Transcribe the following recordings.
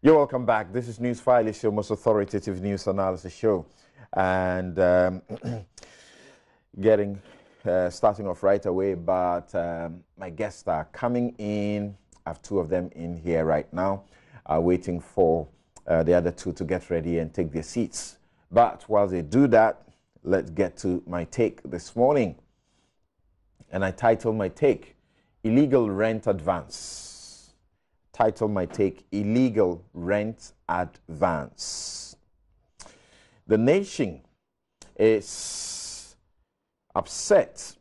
You're welcome back. This is News File, your most authoritative news analysis show. And starting off right away, but my guests are coming in. I have two of them in here right now, waiting for the other two to get ready and take their seats. But while they do that, let's get to my take this morning. And I titled my take, Illegal Rent Advance. Title my take, Illegal Rent Advance. The nation is upset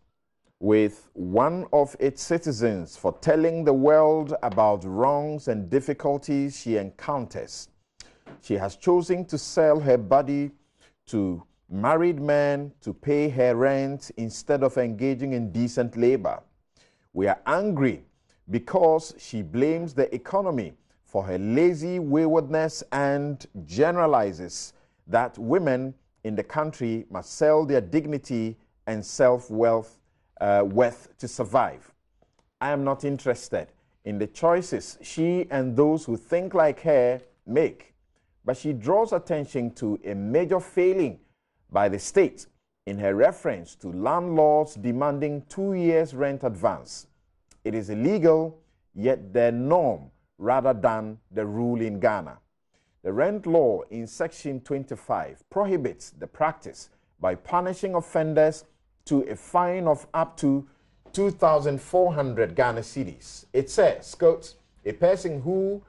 with one of its citizens for telling the world about wrongs and difficulties she encounters. She has chosen to sell her body to married men to pay her rent instead of engaging in decent labor. We are angry because she blames the economy for her lazy waywardness and generalizes that women in the country must sell their dignity and self-worth to survive. I am not interested in the choices she and those who think like her make, but she draws attention to a major failing by the state in her reference to landlords demanding 2 years rent advance. It is illegal, yet the norm rather than the rule in Ghana. The rent law in Section 25 prohibits the practice by punishing offenders to a fine of up to 2,400 Ghana cedis. It says, quote, a person who,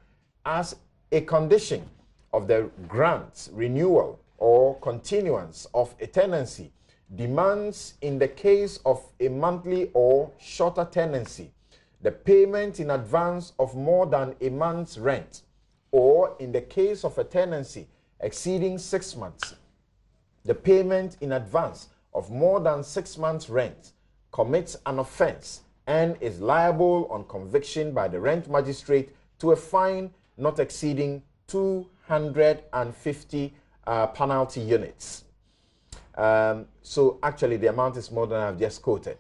as a condition of the grant, renewal, or continuance of a tenancy, demands in the case of a monthly or shorter tenancy the payment in advance of more than a month's rent, or in the case of a tenancy exceeding 6 months, the payment in advance of more than 6 months' rent, commits an offense and is liable on conviction by the rent magistrate to a fine not exceeding 250 penalty units. So actually the amount is more than I've just quoted.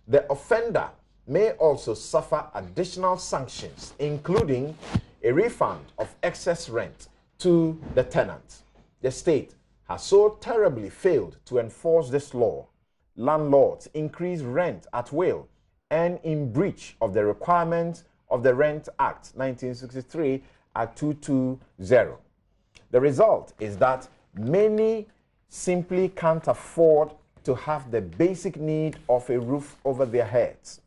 The offender may also suffer additional sanctions, including a refund of excess rent to the tenant. The state has so terribly failed to enforce this law. Landlords increase rent at will and in breach of the requirements of the Rent Act 1963 at 220. The result is that many simply can't afford to have the basic need of a roof over their heads.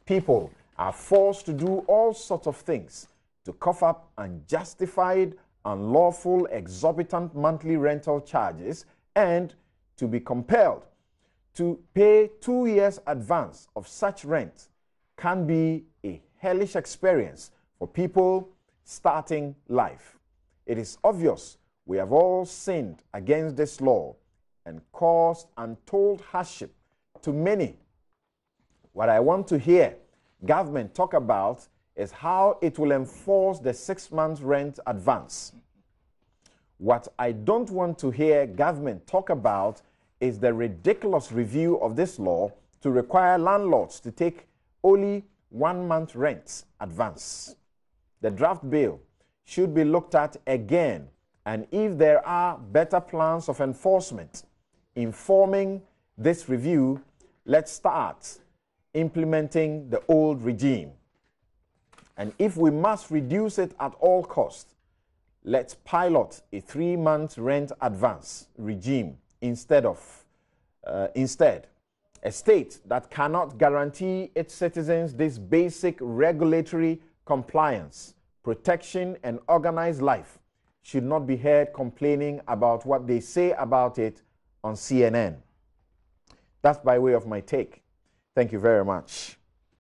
People are forced to do all sorts of things to cough up unjustified, unlawful, exorbitant monthly rental charges and to be compelled to pay 2 years advance of such rent can be a hellish experience for people starting life. It is obvious we have all sinned against this law and caused untold hardship to many. What I want to hear government talk about is how it will enforce the 6 months rent advance. What I don't want to hear government talk about is the ridiculous review of this law to require landlords to take only 1 month rent advance. The draft bill should be looked at again, and if there are better plans of enforcement informing this review, let's start implementing the old regime. And if we must reduce it at all costs, let's pilot a 3 month rent advance regime instead. A state that cannot guarantee its citizens this basic regulatory compliance, protection, and organized life should not be heard complaining about what they say about it on CNN. That's by way of my take. Thank you very much.